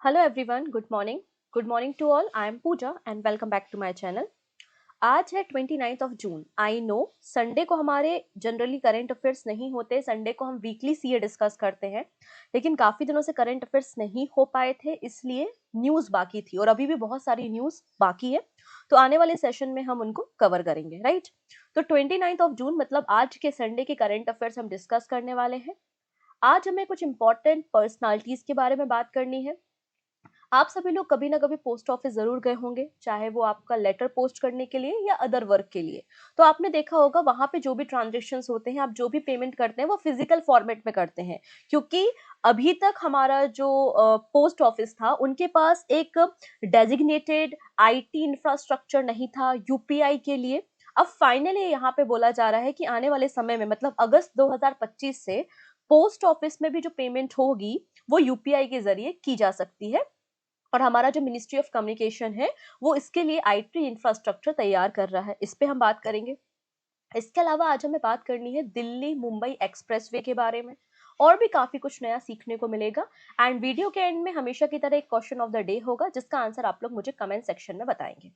Hello everyone, good morning. Good morning to all. I am Pooja and welcome back to my channel. आज है 29th of June. I know Sunday को हमारे generally current affairs नहीं होते। Sunday को हम weekly CA discuss करते हैं, लेकिन काफी दिनों से करंट अफेयर्स नहीं हो पाए थे, इसलिए न्यूज बाकी थी और अभी भी बहुत सारी न्यूज बाकी है। तो आने वाले सेशन में हम उनको कवर करेंगे, राइट। तो 29th ऑफ जून मतलब आज के संडे के करंट अफेयर्स हम डिस्कस करने वाले हैं। आज हमें कुछ इंपॉर्टेंट पर्सनालिटीज के बारे में बात करनी है। आप सभी लोग कभी ना कभी पोस्ट ऑफिस जरूर गए होंगे, चाहे वो आपका लेटर पोस्ट करने के लिए या अदर वर्क के लिए। तो आपने देखा होगा वहां पे जो भी ट्रांजेक्शन्स होते हैं, आप जो भी पेमेंट करते हैं वो फिजिकल फॉर्मेट में करते हैं, क्योंकि अभी तक हमारा जो पोस्ट ऑफिस था उनके पास एक डेजिग्नेटेड आईटी इंफ्रास्ट्रक्चर नहीं था यूपीआई के लिए। अब फाइनली यहाँ पे बोला जा रहा है कि आने वाले समय में मतलब अगस्त 2025 से पोस्ट ऑफिस में भी जो पेमेंट होगी वो यूपीआई के जरिए की जा सकती है। और हमारा जो मिनिस्ट्री ऑफ कम्युनिकेशन है वो इसके लिए आईटी इंफ्रास्ट्रक्चर तैयार कर रहा है। इस पे हम बात करेंगे। इसके अलावा आज हमें बात करनी है दिल्ली मुंबई एक्सप्रेसवे के बारे में। और भी काफी कुछ नया सीखने को मिलेगा। एंड वीडियो के एंड में हमेशा की तरह एक क्वेश्चन ऑफ द डे होगा, जिसका आंसर आप लोग मुझे कमेंट सेक्शन में बताएंगे।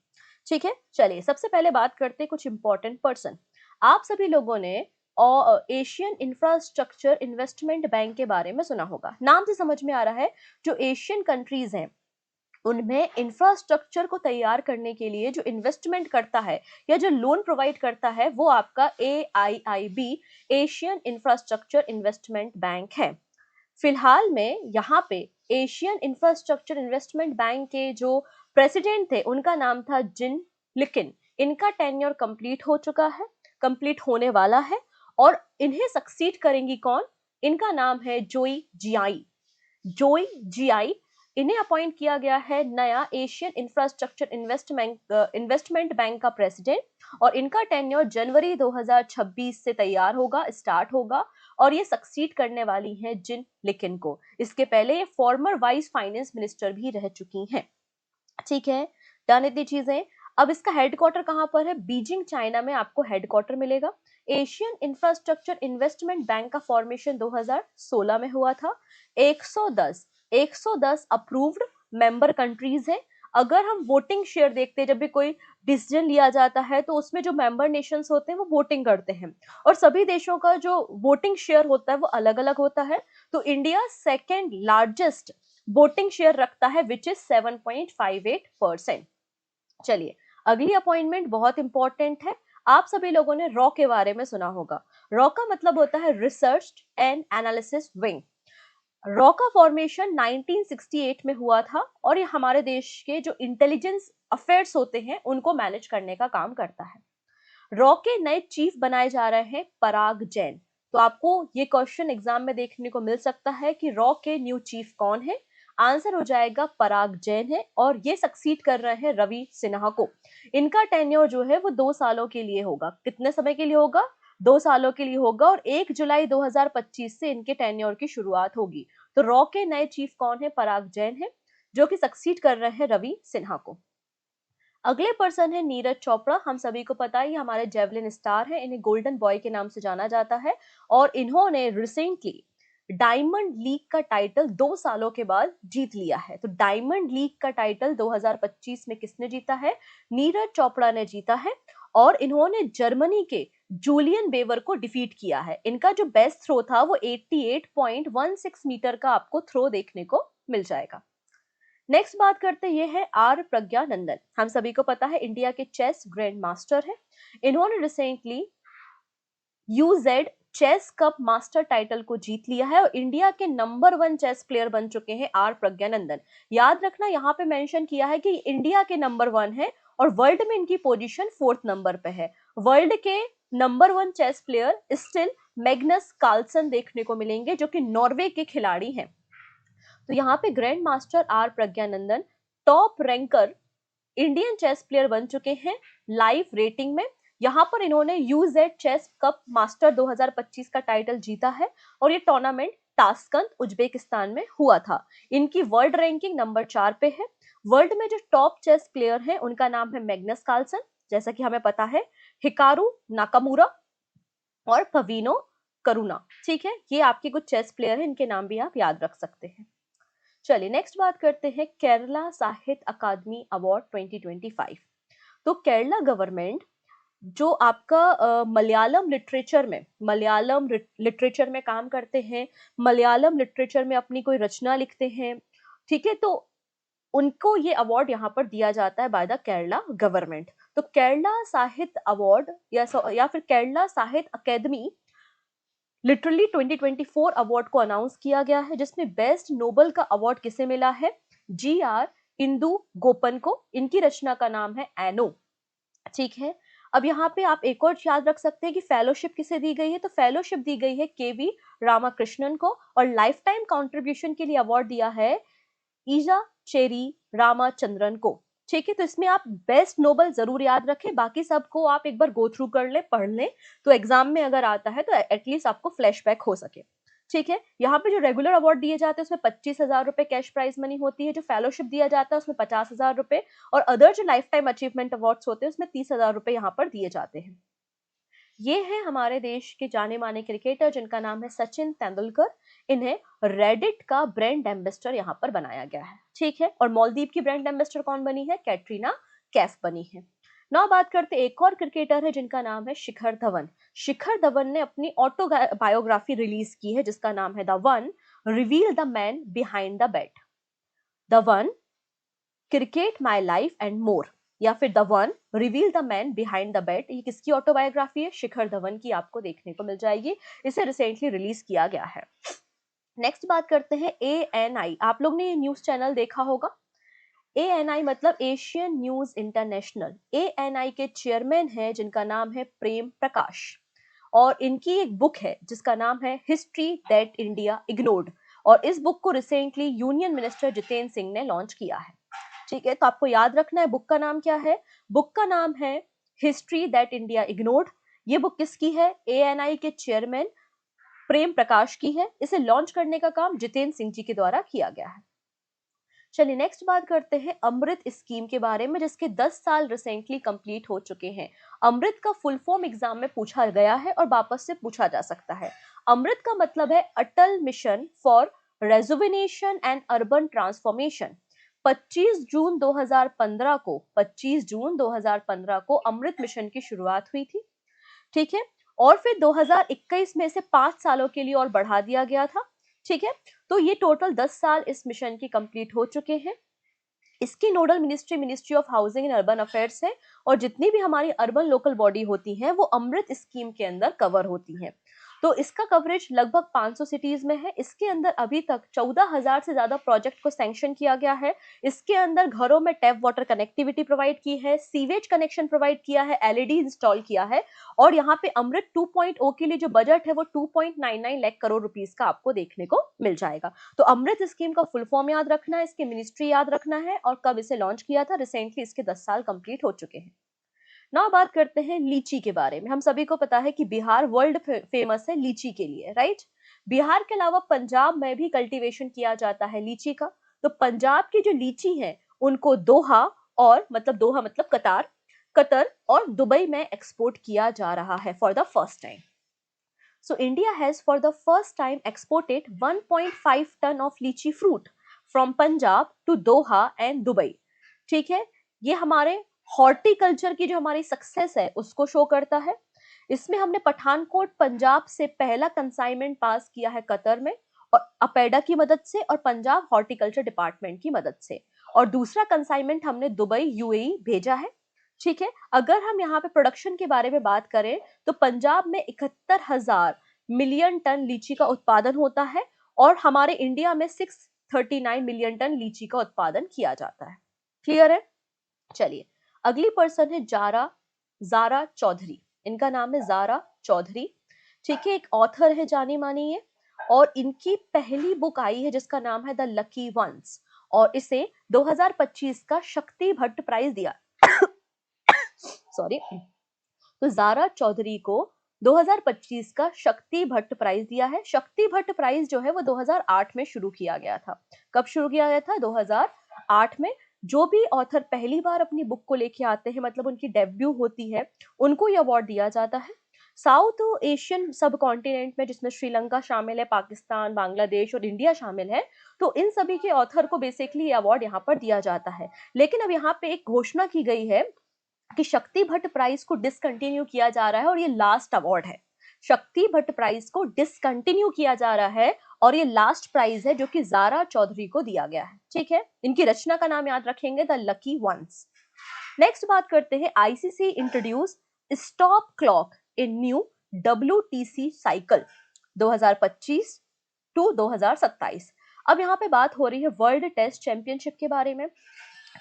ठीक है, चलिए सबसे पहले बात करते हैं कुछ इंपॉर्टेंट पर्सन। आप सभी लोगों ने एशियन इंफ्रास्ट्रक्चर इन्वेस्टमेंट बैंक के बारे में सुना होगा। नाम से समझ में आ रहा है जो एशियन कंट्रीज हैं उनमें इंफ्रास्ट्रक्चर को तैयार करने के लिए जो इन्वेस्टमेंट करता है या जो लोन प्रोवाइड करता है वो आपका AIIB Asian infrastructure investment bank है। फिलहाल में यहाँ पे एशियन इंफ्रास्ट्रक्चर इन्वेस्टमेंट बैंक के जो प्रेसिडेंट थे उनका नाम था जिन लिकिन। इनका टेन्योर कंप्लीट हो चुका है, कंप्लीट होने वाला है। और इन्हें सक्सीड करेंगी कौन? इनका नाम है जोई जियाई। जोई जियाई, इन्हें अपॉइंट किया गया है नया एशियन इंफ्रास्ट्रक्चर इन्वेस्टमेंट बैंक का प्रेसिडेंट। और इनका टेन्योर जनवरी 2026 से तैयार होगा, स्टार्ट होगा। और ये सक्सीड करने वाली हैं जिन लिकिन को। इसके पहले ये फॉर्मर वाइस फाइनेंस मिनिस्टर भी रह चुकी हैं। ठीक है, डन इतनी चीजें। अब इसका हेडक्वार्टर कहां पर है? बीजिंग चाइना में आपको हेडक्वार्टर मिलेगा। एशियन इंफ्रास्ट्रक्चर इन्वेस्टमेंट बैंक का फॉर्मेशन 2016 में हुआ था। 110 अप्रूव्ड मेंबर कंट्रीज है। अगर हम वोटिंग शेयर देखते हैं, जब भी कोई डिसीजन लिया जाता है तो उसमें जो मेंबर नेशंस होते हैं वो वोटिंग करते हैं और सभी देशों का जो वोटिंग शेयर होता है वो अलग अलग होता है। तो India second largest voting share रखता है विच इज 7.58%। चलिए, अगली अपॉइंटमेंट बहुत इंपॉर्टेंट है। आप सभी लोगों ने रॉ के बारे में सुना होगा। रॉ का मतलब होता है research and analysis wing. Raw का फॉर्मेशन 1968 में हुआ था और ये हमारे देश के जो इंटेलिजेंस अफेयर्स होते हैं उनको मैनेज करने का काम करता है। रॉ के नए चीफ बनाए जा रहे हैं पराग जैन। तो आपको ये क्वेश्चन एग्जाम में देखने को मिल सकता है कि रॉ के न्यू चीफ कौन है। आंसर हो जाएगा पराग जैन है और ये सक्सीड कर रहे हैं रवि सिन्हा को। इनका टेन्योर जो है वो 2 सालों के लिए होगा। कितने समय के लिए होगा? 2 सालों के लिए होगा और 1 जुलाई 2025 से इनके टेन्योर की शुरुआत होगी। तो रॉ के नए चीफ कौन है? पराग जैन है, जो कि सक्सीड कर रहे हैं रवि सिन्हा को। अगले पर्सन है नीरज चोपड़ा। हम सभी को पता है ये हमारे जेवलिन स्टार है, इन्हें गोल्डन बॉय के नाम से जाना जाता है। और इन्होंने रिसेंटली डायमंड लीग का टाइटल 2 सालों के बाद जीत लिया है। तो डायमंड लीग का टाइटल 2025 में किसने जीता है? नीरज चोपड़ा ने जीता है। और इन्होंने जर्मनी के जूलियन बेवर को डिफीट किया है। इनका जो बेस्ट थ्रो था वो 88.16 मीटर का आपको थ्रो देखने को मिल जाएगा। नेक्स्ट बात करते ये है आर प्रज्ञानंदन। हम सभी को पता है इंडिया के चेस ग्रैंड मास्टर है। इन्होंने recently UZ chess cup master title को जीत लिया है और इंडिया के नंबर 1 चेस प्लेयर बन चुके हैं आर प्रज्ञानंदन। याद रखना, यहाँ पे मेंशन किया है कि इंडिया के नंबर 1 है और वर्ल्ड में इनकी पोजीशन 4th नंबर पे है। वर्ल्ड के number 1 chess player still Magnus Carlsen देखने को मिलेंगे, जो कि नॉर्वे के खिलाड़ी हैं। तो यहाँ पे grand master R Praggnanandhaa top ranker Indian chess player बन चुके हैं लाइव रेटिंग में। यहाँ पर इन्होंने यूजेड चेस कप मास्टर 2025 का टाइटल जीता है और ये टूर्नामेंट ताशकंद उज्बेकिस्तान में हुआ था। इनकी वर्ल्ड रैंकिंग नंबर 4 पे है। वर्ल्ड में जो टॉप चेस प्लेयर हैं उनका नाम है मैग्नस कार्लसन, जैसा कि हमें पता है, हिकारू नाकामुरा और पवीनो करुणा। ठीक है, ये आपके कुछ चेस प्लेयर हैं, इनके नाम भी आप याद रख सकते हैं। चलिए नेक्स्ट बात करते हैं केरला साहित्य अकादमी अवार्ड 2025। तो केरला गवर्नमेंट जो आपका मलयालम लिटरेचर में काम करते हैं, मलयालम लिटरेचर में अपनी कोई रचना लिखते हैं, ठीक है, तो उनको ये अवार्ड यहाँ पर दिया जाता है बाय द केरला गवर्नमेंट। तो केरला साहित्य अवार्ड या फिर केरला साहित्य अकेदमी लिटरली 2024 अवार्ड को अनाउंस किया गया है, जिसमें बेस्ट नोबल का अवार्ड किसे मिला है? GR इंदु गोपन को। इनकी रचना का नाम है एनो। ठीक है, अब यहाँ पे आप एक और याद रख सकते हैं कि फेलोशिप किसे दी गई है। तो फेलोशिप दी गई है KV रामाकृष्णन को, और लाइफ टाइम कॉन्ट्रीब्यूशन के लिए अवार्ड दिया है ईजा चेरी रामाचंद्रन को। ठीक है, तो इसमें आप बेस्ट नोबल जरूर याद रखें, बाकी सबको आप एक बार गो थ्रू कर ले, पढ़ लें, तो एग्जाम में अगर आता है तो एटलीस्ट आपको फ्लैशबैक हो सके। ठीक है, यहाँ पे जो रेगुलर अवार्ड दिए जाते हैं उसमें 25,000 रुपए कैश प्राइज मनी होती है, जो फेलोशिप दिया जाता है उसमें 50,000 रुपए, और अदर जो लाइफ टाइम अचीवमेंट अवार्ड्स होते हैं उसमें 30,000 रुपए यहाँ पर दिए जाते हैं। ये है हमारे देश के जाने माने क्रिकेटर जिनका नाम है सचिन तेंदुलकर। इन्हें रेडिट का ब्रांड एम्बेसडर यहाँ पर बनाया गया है। ठीक है, और मालदीव की ब्रांड एम्बेसडर कौन बनी है? कैटरीना कैफ बनी है। नाउ बात करते एक और क्रिकेटर है जिनका नाम है शिखर धवन। शिखर धवन ने अपनी ऑटोबायोग्राफी रिलीज की है जिसका नाम है the one reveal the man behind the bat. The one cricket my life and more, या फिर the one reveal the man behind the bat. ये किसकी ऑटोबायोग्राफी है? शिखर धवन की आपको देखने को मिल जाएगी। इसे रिसेंटली रिलीज किया गया है। नेक्स्ट बात करते हैं ANI। आप लोग ने ये न्यूज चैनल देखा होगा। ANI मतलब एशियन न्यूज इंटरनेशनल। ANI के चेयरमैन है जिनका नाम है प्रेम प्रकाश, और इनकी एक बुक है जिसका नाम है हिस्ट्री दैट इंडिया इग्नोर्ड, और इस बुक को recently union minister Jitendra Singh ने लॉन्च किया है। ठीक है, तो आपको याद रखना है बुक का नाम क्या है। बुक का नाम है हिस्ट्री दैट इंडिया इग्नोर्ड। ये बुक किसकी है? ANI के चेयरमैन प्रेम प्रकाश की है। इसे लॉन्च करने का काम जितेंद्र सिंह जी के द्वारा किया गया है। चलिए नेक्स्ट बात करते हैं अमृत स्कीम के बारे में, जिसके 10 साल रिसेंटली कंप्लीट हो चुके हैं। अमृत का फुल फॉर्म एग्जाम में पूछा गया है और वापस से पूछा जा सकता है। अमृत का मतलब है Atal mission for rejuvenation and urban transformation. 25 जून 2015 को अमृत मिशन की शुरुआत हुई थी। ठीक है, और फिर 2021 में से 5 सालों के लिए और बढ़ा दिया गया था। ठीक है, तो ये टोटल 10 साल इस मिशन की कंप्लीट हो चुके हैं। इसकी nodal ministry of housing and urban affairs है, और जितनी भी हमारी अर्बन लोकल बॉडी होती हैं वो अमृत स्कीम के अंदर कवर होती हैं। तो इसका कवरेज लगभग 500 सिटीज में है। इसके अंदर अभी तक 14,000 से ज्यादा प्रोजेक्ट को सैंक्शन किया गया है। इसके अंदर घरों में टैप वाटर कनेक्टिविटी प्रोवाइड की है, सीवेज कनेक्शन प्रोवाइड किया है, LED इंस्टॉल किया है, और यहाँ पे अमृत 2.0 के लिए जो बजट है वो 2.99 लाख करोड़ रुपीस का आपको देखने को मिल जाएगा। तो अमृत स्कीम का फुल फॉर्म याद रखना है, इसकी मिनिस्ट्री याद रखना है, और कब इसे लॉन्च किया था। रिसेंटली इसके 10 साल कंप्लीट हो चुके हैं। नाउ बात करते हैं लीची के बारे में। हम सभी को पता है कि बिहार वर्ल्ड फेमस है लीची के लिए, राइट। बिहार के अलावा पंजाब में भी कल्टीवेशन किया जाता है लीची का। तो पंजाब की जो लीची है उनको दोहा, और मतलब दोहा मतलब कतर और दुबई में एक्सपोर्ट किया जा रहा है for the first time. So India has for the first time exported 1.5 ton of lychee fruit from Punjab to Doha and Dubai। ठीक है, ये हमारे हॉर्टिकल्चर की जो हमारी सक्सेस है उसको शो करता है। इसमें हमने पठानकोट पंजाब से पहला कंसाइनमेंट पास किया है कतर में, और अपेडा की मदद से और पंजाब हॉर्टिकल्चर डिपार्टमेंट की मदद से, और दूसरा कंसाइनमेंट हमने दुबई UAE भेजा है। ठीक है, अगर हम यहाँ पे प्रोडक्शन के बारे में बात करें तो पंजाब में 71,000 मिलियन टन लीची का उत्पादन होता है, और हमारे इंडिया में 639 मिलियन टन लीची का उत्पादन किया जाता है। क्लियर है? चलिए अगली पर्सन है जारा चौधरी। इनका नाम है जारा चौधरी। ठीक है, एक ऑथर है जानी मानी ये, और इनकी पहली बुक आई है जिसका नाम है द लकी वंस, और इसे 2025 का शक्ति भट्ट प्राइज दिया सॉरी। तो जारा चौधरी को 2025 का शक्ति भट्ट प्राइज दिया है। शक्ति भट्ट प्राइज जो है वो 2008 में शुरू किया गया था। कब शुरू किया गया था? 2008 में। जो भी ऑथर पहली बार अपनी बुक को लेके आते हैं, मतलब उनकी डेब्यू होती है, उनको ये अवार्ड दिया जाता है। साउथ एशियन सब कॉन्टिनेंट में, जिसमें श्रीलंका शामिल है, पाकिस्तान, बांग्लादेश और इंडिया शामिल है, तो इन सभी के ऑथर को बेसिकली ये अवार्ड यहाँ पर दिया जाता है। लेकिन अब यहाँ पे एक घोषणा की गई है कि शक्ति भट्ट प्राइज को डिसकंटिन्यू किया जा रहा है और ये लास्ट अवार्ड है। शक्ति भट्ट प्राइज को डिसकंटिन्यू किया जा रहा है और ये लास्ट प्राइज है जो कि ज़ारा चौधरी को दिया गया है। ठीक है, इनकी रचना का नाम याद रखेंगे, द लकी वंस। नेक्स्ट बात करते हैं, ICC introduce stop clock in new WTC cycle 2025 to 2027। अब यहाँ पे बात हो रही है वर्ल्ड टेस्ट चैंपियनशिप के बारे में।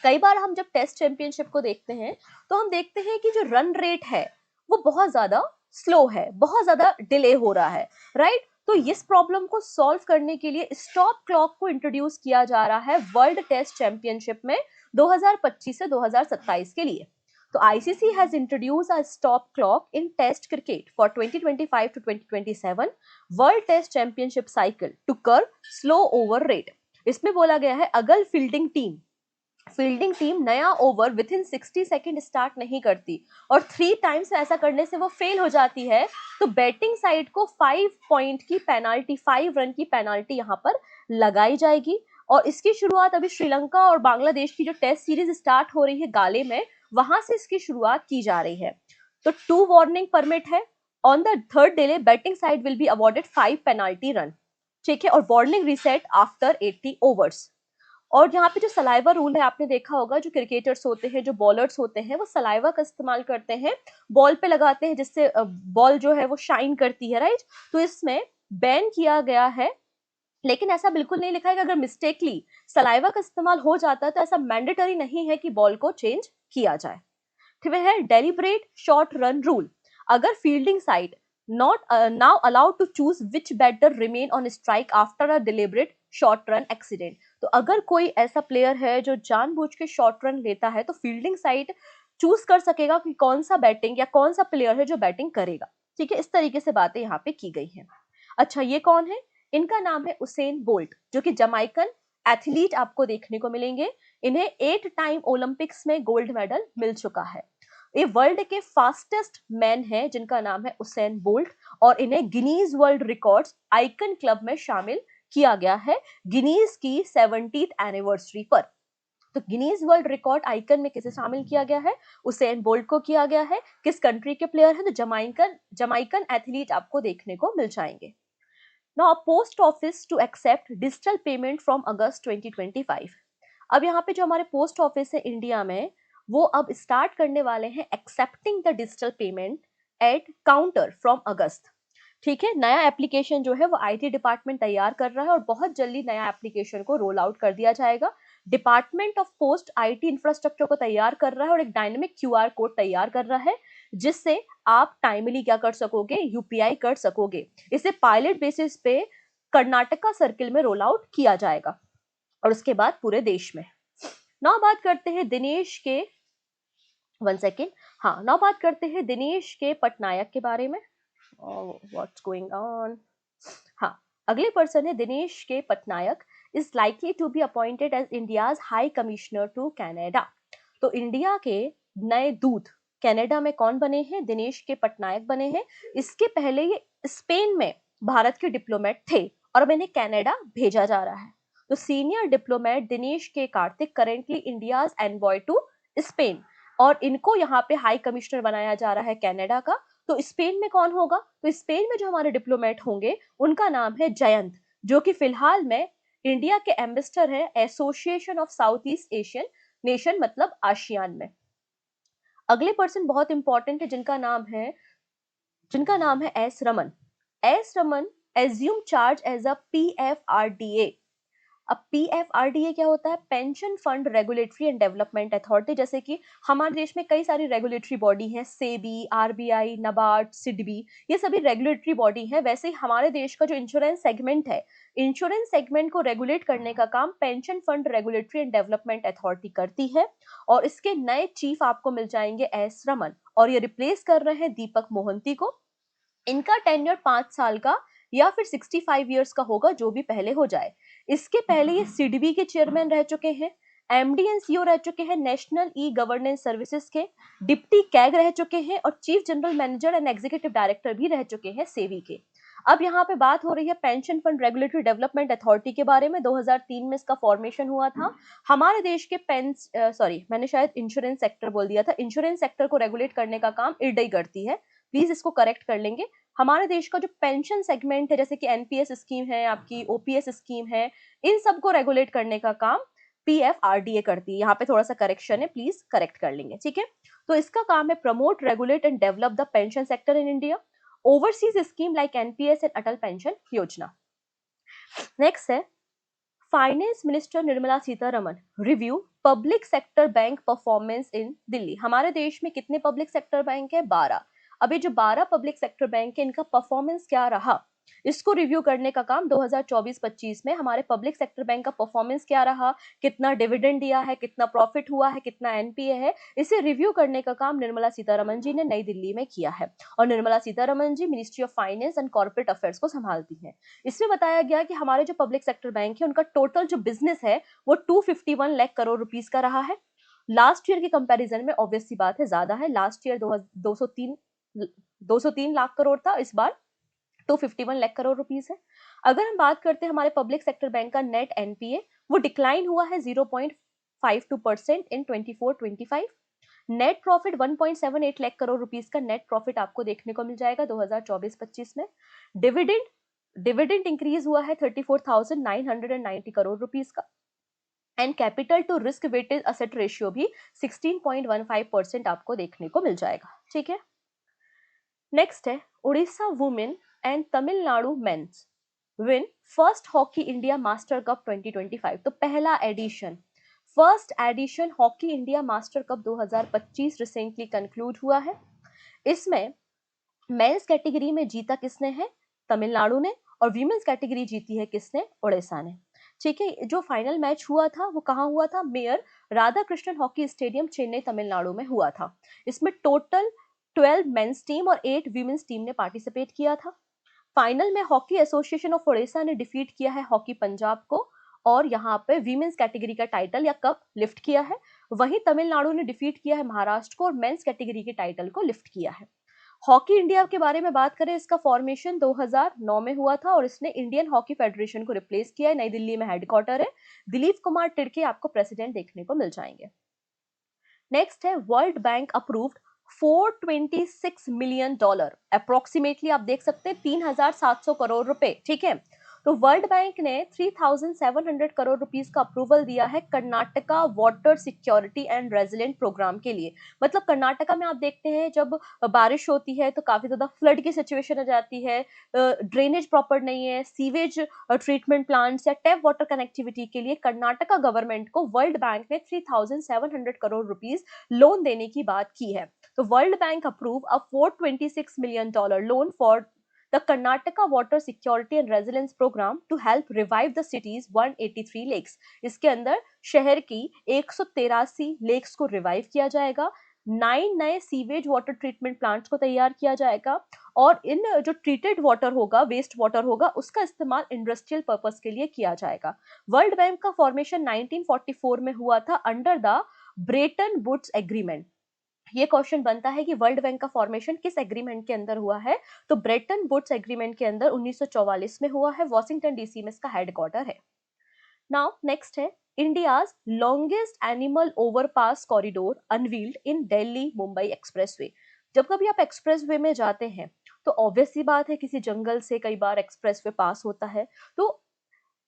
कई बार हम जब टेस्ट चैंपियनशिप को देखते हैं तो हम देखते हैं कि जो रन रेट है वो बहुत ज्यादा स्लो है, बहुत ज्यादा डिले हो रहा है, राइट। तो इस प्रॉब्लम को सॉल्व करने के लिए स्टॉप क्लॉक को इंट्रोड्यूस किया जा रहा है वर्ल्ड टेस्ट चैंपियनशिप में 2025 से 2027 के लिए। तो ICC has introduce a stop clock in test cricket for 2025 to 2027 world test championship cycle to curb slow over rate. इसमें बोला गया है अगर फील्डिंग टीम नया over within 60 second start नहीं करती और 3 टाइम्स ऐसा करने से वो फेल हो जाती है, तो बैटिंग साइड को 5 पॉइंट की पेनाल्टी, 5 रन की पेनाल्टी यहाँ पर लगाई जाएगी। और इसकी शुरुआत अभी श्रीलंका और बांग्लादेश की जो टेस्ट सीरीज स्टार्ट हो रही है गाले में, वहां से इसकी शुरुआत की जा रही है। तो 2 वार्निंग परमिट है। On the third day batting side will be awarded 5 penalty run. ठीक है, और बॉलिंग रीसेट आफ्टर 80 ओवर्स। और यहाँ पे जो सलाइवा रूल है, आपने देखा होगा, जो क्रिकेटर्स होते हैं, जो बॉलर्स होते हैं, वो सलाइवा का इस्तेमाल करते हैं, बॉल पे लगाते हैं, जिससे बॉल जो है वो शाइन करती है, राइट। तो इसमें बैन किया गया है, लेकिन ऐसा बिल्कुल नहीं लिखा है कि अगर मिस्टेकली सलाइवा का इस्तेमाल हो जाता है तो ऐसा मैंडेटरी नहीं है कि बॉल को चेंज किया जाए। ठीक है, डेलिब्रेट शॉर्ट रन रूल। अगर fielding side not now allowed to choose which batter remain on strike after a deliberate short run accident। तो अगर कोई ऐसा प्लेयर है जो जानबूझ के शॉर्ट रन लेता है तो फील्डिंग साइड चूज कर सकेगा कि कौन सा बैटिंग या कौन सा प्लेयर है जो बैटिंग करेगा। ठीक है, इस तरीके से बातें यहाँ पे की गई हैं। अच्छा, ये कौन है? इनका नाम है उसेन बोल्ट, जो कि जमाइकन एथलीट आपको देखने को मिलेंगे। इन्हें 8 टाइम ओलंपिक्स में गोल्ड मेडल मिल चुका है। ये वर्ल्ड के फास्टेस्ट मैन हैं जिनका नाम है उसेन बोल्ट, और इन्हें Guinness world records icon club में शामिल किया गया है गिनीज की 70th एनिवर्सरी पर। तो गिनीज वर्ल्ड रिकॉर्ड आइकन में किसे शामिल किया गया है? उसेन बोल्ट को किया गया है। किस कंट्री के प्लेयर हैं? तो जमाइकन एथलीट आपको देखने को मिल जाएंगे। Now post office to accept digital payment from August 2025। अब यहाँ पे जो हमारे पोस्ट ऑफिस है इंडिया में, वो अब स्टार्ट करने वाले हैं accepting the digital payment at counter from August. ठीक है, नया एप्लीकेशन जो है वो आईटी डिपार्टमेंट तैयार कर रहा है और बहुत जल्दी नया एप्लीकेशन को रोल आउट कर दिया जाएगा। Department of post IT infrastructure को तैयार कर रहा है और एक डायनेमिक क्यूआर कोड तैयार कर रहा है, जिससे आप टाइमली क्या कर सकोगे? यूपीआई कर सकोगे। इसे पायलट बेसिस पे कर्नाटका सर्किल में रोल आउट किया जाएगा और उसके बाद पूरे देश में। नाउ बात करते हैं दिनेश के, वन सेकेंड, हाँ, नाउ बात करते हैं दिनेश के पटनायक के बारे में। What's going on? हाँ, अगले पर्सन है Dinesh K Patnaik is likely to be appointed as India's high commissioner to Canada. तो इंडिया के नए दूत कनाडा में कौन बने हैं? दिनेश के पटनायक बने हैं। इसके पहले ये स्पेन में भारत के डिप्लोमेट थे और अब इन्हें कनाडा भेजा जा रहा है। तो senior diplomat Dinesh K Karthik currently India's envoy to Spain, और इनको यहाँ पे हाई कमिश्नर बनाया जा रहा है कनाडा का। तो स्पेन में कौन होगा? तो स्पेन में जो हमारे डिप्लोमेट होंगे उनका नाम है जयंत, जो कि फिलहाल में इंडिया के एम्बेसडर है association of south east Asian nation, मतलब आसियान में। अगले पर्सन बहुत इंपॉर्टेंट है जिनका नाम है S Raman. S Raman assume charge as a PFRDA। अब PFRDA क्या होता है? Pension fund regulatory and development authority. जैसे कि हमारे देश में कई सारी रेगुलेटरी बॉडी हैं, सेबी, RBI, नबार्ड, सिडबी, ये सभी रेगुलेटरी बॉडी हैं। वैसे ही हमारे देश का जो इंश्योरेंस सेगमेंट है, इंश्योरेंस सेगमेंट को रेगुलेट करने का काम pension fund regulatory and development authority करती है, और इसके नए चीफ आपको मिल जाएंगे एस रमन, और ये रिप्लेस कर रहे हैं दीपक मोहंती को। इनका टेन्योर 5 साल का या फिर 65 ईयर्स का होगा, जो भी पहले हो जाए। इसके पहले ये सिडबी के चेयरमैन रह चुके हैं, एमडी एंड सीईओ रह चुके हैं नेशनल ई गवर्नेंस सर्विसेज के, डिप्टी कैग रह चुके हैं और chief general manager and executive director भी रह चुके हैं सेवी के। अब यहाँ पे बात हो रही है pension fund regulatory development authority के बारे में। 2003 में इसका फॉर्मेशन हुआ था। हमारे देश के मैंने शायद इंश्योरेंस सेक्टर बोल दिया था, इंश्योरेंस सेक्टर को रेगुलेट करने का काम इरडई करती है, प्लीज इसको करेक्ट कर लेंगे। हमारे देश का जो पेंशन सेगमेंट है, जैसे कि एनपीएस स्कीम है, आपकी ओपीएस स्कीम है, इन सबको रेगुलेट करने का काम पीएफआरडीए करती है। यहाँ पे थोड़ा सा करेक्शन है, प्लीज करेक्ट कर लेंगे, ठीक है। तो इसका काम है promote, regulate and develop the pension sector in India, overseas scheme like NPS and Atal pension योजना। नेक्स्ट है finance minister Nirmala Sitharaman review public sector bank performance in Delhi. हमारे देश में कितने पब्लिक सेक्टर बैंक है? 12। अभी जो 12 पब्लिक सेक्टर बैंक है, इनका परफॉर्मेंस क्या रहा, इसको रिव्यू करने का काम 2024-25 में हमारे पब्लिक सेक्टर बैंक का परफॉर्मेंस क्या रहा, कितना डिविडेंड दिया है, कितना प्रॉफिट हुआ है, कितना एनपीए है, इसे रिव्यू करने का काम निर्मला सीतारमन जी ने नई दिल्ली में किया है। और Nirmala Sitharaman ji ministry of finance and corporate affairs को संभालती हैं। इसमें बताया गया कि हमारे जो पब्लिक सेक्टर बैंक है, उनका टोटल जो बिजनेस है वो 251 लाख करोड़ रुपीस का रहा है। लास्ट ईयर के कंपैरिजन में ऑब्वियस सी बात है ज्यादा है। लास्ट ईयर 203 लाख करोड़ था, इस बार 251 लाख करोड़ रुपीस है। अगर हम बात करते हैं हमारे पब्लिक सेक्टर बैंक का नेट एनपीए, वो डिक्लाइन हुआ है 0.52% इन 24-25। Net profit 1.78 lakh crore rupees का नेट प्रॉफिट आपको देखने को मिल जाएगा 2024-25 में। डिविडेंड इंक्रीज हुआ है 34,990 करोड़ रुपीस का। And capital to risk weighted asset ratio भी 16.15% आपको देखने को मिल जाएगा, ठीक है। नेक्स्ट है Orissa women and Tamil Nadu men's win first hockey India master cup 2025। तो पहला edition, first edition hockey India master cup 2025 recently conclude हुआ है। इसमें मेंस कैटेगरी में जीता किसने है? तमिलनाडु ने। और वीमेंस कैटेगरी जीती है किसने? उड़ीसा ने, ठीक है। जो फाइनल मैच हुआ था वो कहाँ हुआ था? Mayor Radha Krishnan hockey stadium, Chennai, Tamil Nadu में हुआ था। इसमें टोटल 12 मेंस टीम और 8 वीमेंस टीम ने पार्टिसिपेट किया था। फाइनल में हॉकी एसोसिएशन ऑफ उड़ीसा ने डिफीट किया है हॉकी पंजाब को और यहाँ पे वीमेंस कैटेगरी का टाइटल या कप लिफ्ट किया है। वहीं तमिलनाडु ने डिफीट किया है महाराष्ट्र को और मेंस कैटेगरी के टाइटल को लिफ्ट किया है। हॉकी इंडिया के बारे में बात करें, इसका फॉर्मेशन 2009 में हुआ था और इसने इंडियन हॉकी फेडरेशन को रिप्लेस किया है। नई दिल्ली में हेडक्वार्टर है। दिलीप कुमार तिड़के आपको प्रेसिडेंट देखने को मिल जाएंगे। नेक्स्ट है world bank approved $426 million, approximately आप देख सकते हैं 3,700 करोड़ रुपए, ठीक है। तो वर्ल्ड बैंक ने 3,700 करोड़ रुपीस का अप्रूवल दिया है Karnataka water security and resilient program के लिए। मतलब कर्नाटका में आप देखते हैं जब बारिश होती है तो काफी ज्यादा फ्लड की सिचुएशन आ जाती है, ड्रेनेज प्रॉपर नहीं है, सीवेज ट्रीटमेंट प्लांट्स या टैप वाटर कनेक्टिविटी के लिए कर्नाटका गवर्नमेंट को वर्ल्ड बैंक ने 3,700 करोड़ रुपीस लोन देने की बात की है। तो world bank approve a $426 million loan for the Karnataka Water Security and Resilience Program to help revive the city's 183 lakes। इसके अंदर शहर की 183 लेक्स को रिवाइव किया जाएगा, 9 नए सीवेज वाटर ट्रीटमेंट प्लांट्स को तैयार किया जाएगा और इन जो ट्रीटेड वाटर होगा, वेस्ट वाटर होगा, उसका इस्तेमाल इंडस्ट्रियल पर्पस के लिए किया जाएगा। वर्ल्ड बैंक का फॉर्मेशन 1944 में हुआ था under the Bretton Woods agreement. ये क्वेश्चन बनता है कि वर्ल्ड बैंक का फॉर्मेशन किस एग्रीमेंट के अंदर हुआ है? तो ब्रेटन वुड्स एग्रीमेंट के अंदर 1944 में हुआ है। वॉशिंगटन डीसी में इसका हेडक्वार्टर है। नाउ नेक्स्ट है India's longest animal overpass corridor unveiled इन दिल्ली मुंबई एक्सप्रेसवे। जब कभी आप एक्सप्रेसवे में जाते हैं तो ऑब्वियस सी बात है किसी जंगल से कई बार एक्सप्रेसवे पास होता है, तो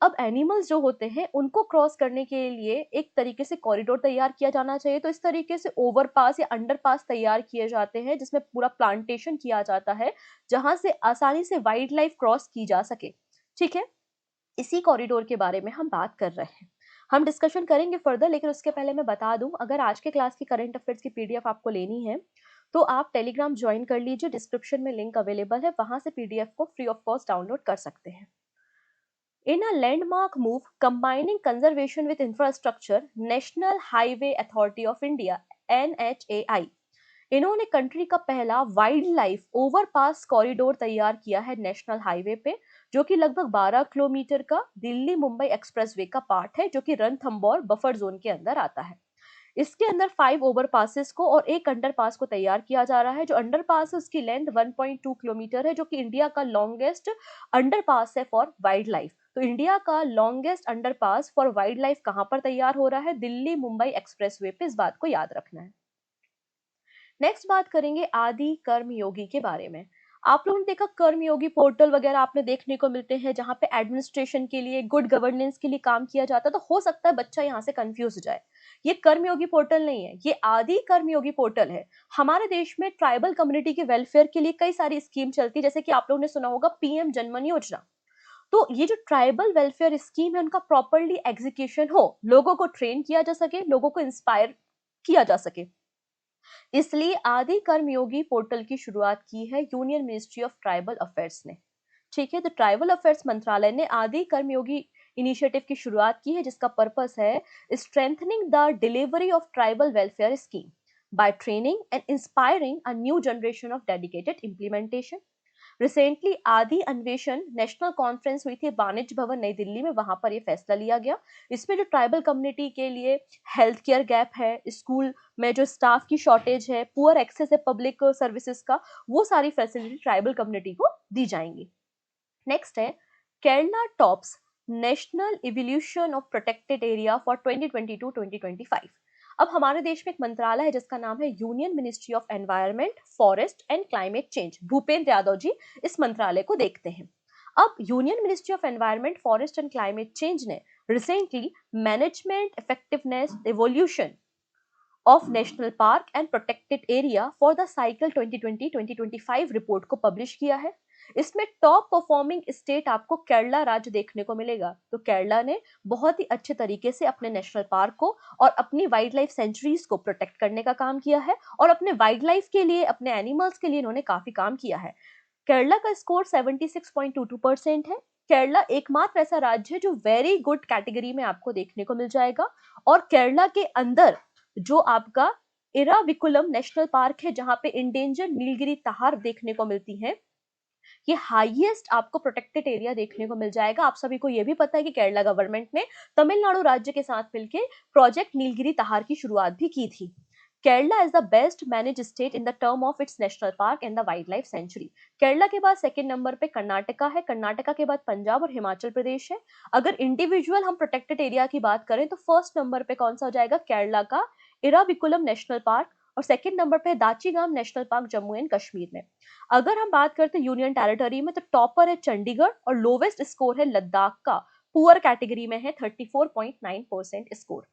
अब एनिमल्स जो होते हैं उनको क्रॉस करने के लिए एक तरीके से कॉरिडोर तैयार किया जाना चाहिए। तो इस तरीके से ओवरपास या अंडरपास तैयार किए जाते हैं जिसमें पूरा प्लांटेशन किया जाता है जहां से आसानी से वाइल्ड लाइफ क्रॉस की जा सके, ठीक है। इसी कॉरिडोर के बारे में हम बात कर रहे हैं, हम डिस्कशन करेंगे फर्दर, लेकिन उसके पहले मैं बता दूं अगर आज के क्लास की करंट अफेयर्स की पीडीएफ आपको लेनी है तो आप टेलीग्राम ज्वाइन कर लीजिए, डिस्क्रिप्शन में लिंक अवेलेबल है, वहां से पीडीएफ को फ्री ऑफ कॉस्ट डाउनलोड कर सकते हैं। In a landmark move combining conservation with infrastructure, National Highway Authority of India NHAI इन्होंने कंट्री का पहला वाइल्ड लाइफ ओवरपास कॉरिडोर तैयार किया है नेशनल हाईवे पे, जो कि लगभग 12 किलोमीटर का दिल्ली मुंबई एक्सप्रेसवे का पार्ट है, जो कि रणथंभौर बफर जोन के अंदर आता है। इसके अंदर 5 ओवरपासेस को और एक अंडरपास को तैयार किया जा रहा है। जो अंडरपास है उसकी लेंथ 1.2 किलोमीटर है, जो कि इंडिया का लॉन्गेस्ट अंडरपास है फॉर वाइल्ड लाइफ। तो इंडिया का longest underpass for wild life कहां पर तैयार हो रहा है? दिल्ली मुंबई एक्सप्रेसवे पे। इस बात को याद रखना है। नेक्स्ट बात करेंगे आदि कर्मयोगी के बारे में। आप लोगों ने देखा कर्मयोगी पोर्टल वगैरह आपने देखने को मिलते हैं, जहां पे एडमिनिस्ट्रेशन के लिए, गुड गवर्नेंस के लिए काम किया जाता है। तो हो सकता है बच्चा यहाँ से कंफ्यूज हो जाए। ये कर्मयोगी पोर्टल नहीं है, ये आदि कर्मयोगी पोर्टल है। हमारे देश में ट्राइबल कम्युनिटी के वेलफेयर के लिए कई सारी स्कीम चलती है, जैसे कि आप लोगों ने सुना होगा पीएम जनमन योजना। तो ये जो ट्राइबल वेलफेयर स्कीम है, उनका प्रॉपरली एग्जीक्यूशन हो, लोगों को ट्रेन किया जा सके, लोगों को इंस्पायर किया जा सके, इसलिए आदि कर्मयोगी पोर्टल की शुरुआत की है union ministry of tribal affairs ने। ठीक है, तो ट्राइबल अफेयर्स मंत्रालय ने आदि कर्मयोगी इनिशिएटिव की शुरुआत की है, जिसका पर्पस है strengthening the delivery of tribal welfare scheme by training and inspiring a new generation of dedicated implementation. Recently आदि अन्वेषण नेशनल कॉन्फ्रेंस हुई थी वाणिज्य भवन नई दिल्ली में, वहां पर यह फैसला लिया गया। इसमें जो ट्राइबल कम्युनिटी के लिए हेल्थ केयर गैप है, स्कूल में जो स्टाफ की शॉर्टेज है, पुअर एक्सेस है पब्लिक सर्विसेज का, वो सारी फैसिलिटी ट्राइबल कम्युनिटी को दी जाएंगी। नेक्स्ट है Kerala tops national evolution of protected area for 2022-2025। अब हमारे देश में एक मंत्रालय है जिसका नाम है union ministry of environment, forest and climate change. Bhupendra Yadav ji इस मंत्रालय को देखते हैं। अब union ministry of environment, forest and climate change ने recently management effectiveness evolution of national park and protected area for the cycle 2020-2025 report को पब्लिश किया है। इसमें टॉप परफॉर्मिंग स्टेट आपको केरला राज्य देखने को मिलेगा। तो केरला ने बहुत ही अच्छे तरीके से अपने नेशनल पार्क को और अपनी वाइल्ड लाइफ सेंचुरीज को प्रोटेक्ट करने का काम किया है, और अपने वाइल्ड लाइफ के लिए, अपने एनिमल्स के लिए इन्होंने काफी काम किया है। केरला का स्कोर 76.22% है। केरला एकमात्र ऐसा राज्य है जो वेरी गुड कैटेगरी में आपको देखने को मिल जाएगा। और केरला के अंदर जो आपका इराविकुलम नेशनल पार्क है, जहां पे इंडेंजर नीलगिरी ताहार देखने को मिलती है, ये हाईएस्ट आपको प्रोटेक्टेड एरिया देखने को मिल जाएगा। आप सभी को यह भी पता है कि केरला गवर्नमेंट ने तमिलनाडु राज्य के साथ मिलकर प्रोजेक्ट नीलगिरी ताहार की शुरुआत भी की थी। Kerala is the best manage state in the term of its national park and the wild life sanctuary. Kerala के बाद सेकंड नंबर पे कर्नाटका है, कर्नाटका के बाद पंजाब और हिमाचल प्रदेश है। अगर इंडिविजुअल हम प्रोटेक्टेड एरिया की बात करें तो फर्स्ट नंबर पे कौन सा हो जाएगा? केरला का इराविकुलम नेशनल पार्क, और सेकंड नंबर पे Dachigam national park Jammu and Kashmir में। अगर हम बात करते हैं यूनियन टेरिटरी में, तो टॉपर है चंडीगढ़ और लोवेस्ट स्कोर है लद्दाख का, पुअर कैटेगरी में है 34.9% स्कोर।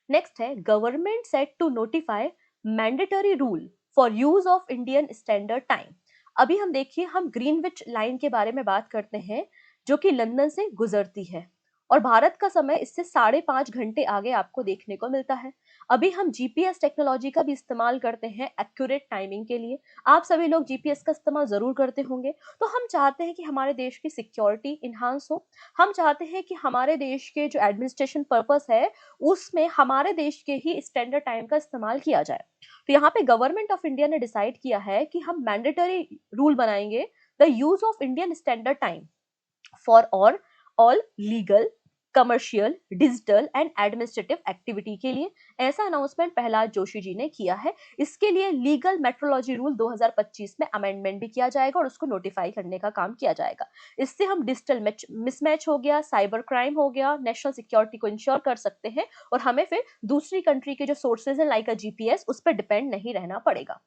नेक्स्ट है government set to notify mandatory rule for use of Indian standard time. अभी हम देखिए, हम ग्रीनविच लाइन के बारे में बात करते हैं, जो कि लंदन से गुजरती है, और भारत का समय इससे 5.5 घंटे आगे आपको देखने को मिलता है। अभी हम जीपीएस टेक्नोलॉजी का भी इस्तेमाल करते हैं एक्यूरेट टाइमिंग के लिए। आप सभी लोग जीपीएस का इस्तेमाल जरूर करते होंगे। तो हम चाहते हैं कि हमारे देश की सिक्योरिटी इन्हांस हो। हम चाहते हैं कि हमारे देश के जो एडमिनिस्ट्रेशन पर्पस है, उसमें हमारे देश के ही स्टैंडर्ड टाइम का इस्तेमाल किया जाए। तो यहाँ पे गवर्नमेंट ऑफ इंडिया ने डिसाइड किया है कि हम मैंडेटरी रूल बनाएंगे, the use of Indian standard time for all legal, commercial, digital and administrative activity के लिए। ऐसा अनाउंसमेंट प्रहलाद जोशी जी ने किया है। इसके लिए लीगल मेट्रोलॉजी रूल 2025 में अमेंडमेंट भी किया जाएगा और उसको नोटिफाई करने का काम किया जाएगा। इससे हम डिजिटल मिसमैच हो गया, साइबर क्राइम हो गया, नेशनल सिक्योरिटी को इंश्योर कर सकते हैं, और हमें फिर दूसरी कंट्री के जो सोर्सेज हैं लाइक जीपीएस, उस पर डिपेंड नहीं रहना पड़ेगा।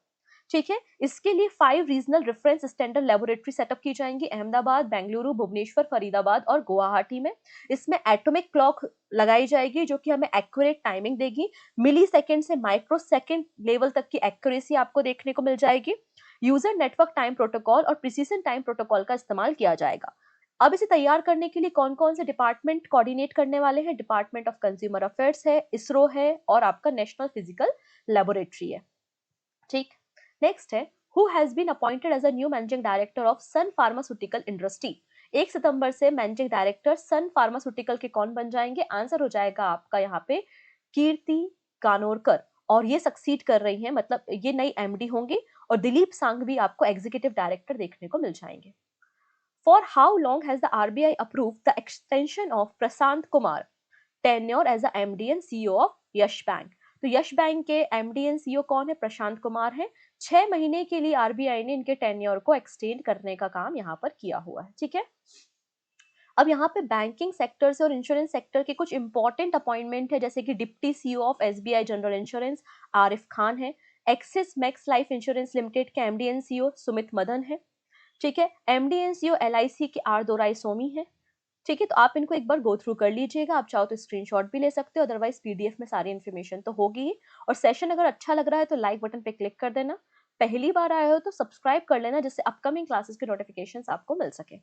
ठीक है, इसके लिए 5 regional reference standard laboratory setup की जाएंगी अहमदाबाद, बेंगलुरु, भुवनेश्वर, फरीदाबाद और गुवाहाटी में। इसमें एटॉमिक क्लॉक लगाई जाएगी जो कि हमें एक्यूरेट टाइमिंग देगी। मिली सेकेंड से माइक्रो सेकेंड लेवल तक की एक्यूरेसी आपको देखने को मिल जाएगी। यूजर नेटवर्क टाइम प्रोटोकॉल और प्रिसीजन टाइम प्रोटोकॉल का इस्तेमाल किया जाएगा। अब इसे तैयार करने के लिए कौन कौन से डिपार्टमेंट कोऑर्डिनेट करने वाले हैं? डिपार्टमेंट ऑफ कंज्यूमर अफेयर्स है, इसरो है, और आपका नेशनल फिजिकल लेबोरेटरी है। ठीक, नेक्स्ट है who has been appointed as a new managing director of Sun pharmaceutical industry. 1 सितंबर से मैनेजिंग डायरेक्टर सन फार्मास्यूटिकल के कौन बन जाएंगे? आंसर हो जाएगा आपका यहाँ पे कीर्ति कानोरकर, और ये सक्सीड कर रही हैं, मतलब ये नई एमडी होंगी, और दिलीप सांघवी आपको एग्जीक्यूटिव डायरेक्टर देखने को मिल जाएंगे। For how long has the RBI approved the extension of Prashant Kumar tenure as a MD and CEO of Yash bank? तो यश बैंक के MD एंड CEO कौन है? प्रशांत कुमार है। 6 महीने के लिए RBI ने इनके टेन्योर को एक्सटेंड करने का काम यहाँ पर किया हुआ है। ठीक है, अब यहाँ पे बैंकिंग सेक्टर से और इंश्योरेंस सेक्टर के कुछ इंपॉर्टेंट अपॉइंटमेंट है, जैसे कि deputy CEO of SBI general insurance Arif Khan है। Axis Max Life insurance limited के MD and CEO Sumit Madan है। ठीक है, MD एंड CEO LIC के आर दोराई सोमी है। ठीक है, तो आप इनको एक बार गो थ्रू कर लीजिएगा, आप चाहो तो स्क्रीनशॉट भी ले सकते हो, अदरवाइज PDF में सारी इन्फॉर्मेशन तो होगी ही। और सेशन अगर अच्छा लग रहा है तो लाइक बटन पे क्लिक कर देना, पहली बार आए हो तो सब्सक्राइब कर लेना, जिससे अपकमिंग क्लासेस के नोटिफिकेशंस आपको मिल सके।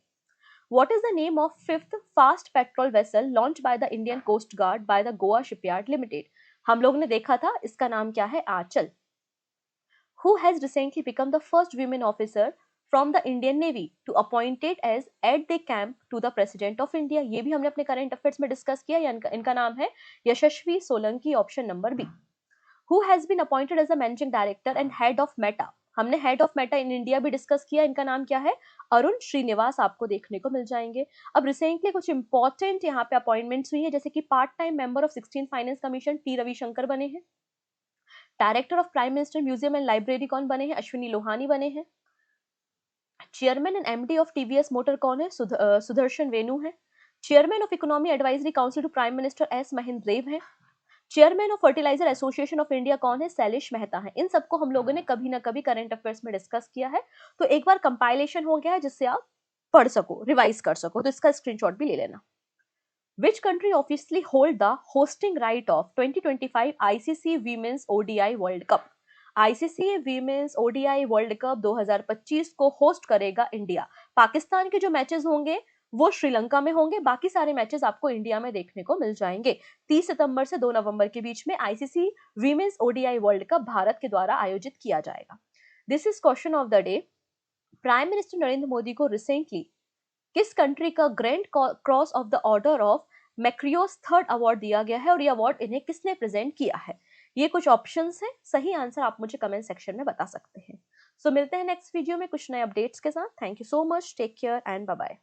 What is the name of fifth fast petrol vessel launched by the Indian Coast Guard by the Goa Shipyard Limited? हम लोग ने देखा था, इसका नाम क्या है? आंचल। Who has recently become the first women officer from the Indian Navy to appointed as aide de camp to the President of India? ये भी हमने अपने करंट अफेयर्स में डिस्कस किया। इनका नाम है Yashasvi Solanki, option number B. Who has been appointed as the managing director and head of Meta? हमने head of Meta in India भी डिस्कस किया, इनका नाम क्या है? अरुण श्रीनिवास आपको देखने को मिल जाएंगे। अब रिसेंटली कुछ इंपॉर्टेंट यहाँ पे अपॉइंटमेंट्स हुई है, जैसे कि part time member of 16 finance commission T Ravishankar बने हैं। Director of prime minister museum and library कौन बने हैं? अश्विनी लोहानी बने हैं। Chairman and MD of TVS motor कौन है? सुदर्शन वेनु है। Chairman of economy advisory council to prime minister S Mahendra Dev है। Chairman of fertiliser association of India कौन है? शैलेश मेहता है। इन सबको हम लोगों ने कभी ना कभी करंट अफेयर्स में डिस्कस किया है, तो एक बार कंपाइलेशन हो गया है जिससे आप पढ़ सको, रिवाइज कर सको, तो इसका स्क्रीनशॉट भी ले लेना। Which country officially hold the hosting right of 2025 ICC Women's ODI World Cup? ICC Women's ODI World Cup 2025 को होस्ट करेगा इंडिया। पाकिस्तान के जो मैचेस होंगे वो श्रीलंका में होंगे, बाकी सारे मैचेस आपको इंडिया में देखने को मिल जाएंगे। 30 सितंबर से 2 नवंबर के बीच में ICC Women's ODI world cup Bharat के द्वारा आयोजित किया जाएगा। This is question of the day. Prime minister Narendra Modi को रिसेंटली किस कंट्री का grand cross of the order of Makarios third award दिया गया है और ये अवार्ड इन्हें किसने प्रेजेंट किया है? ये कुछ ऑप्शंस हैं, सही आंसर आप मुझे कमेंट सेक्शन में बता सकते हैं। सो मिलते हैं नेक्स्ट वीडियो में कुछ नए अपडेट्स के साथ। Thank you so much, take care and bye bye.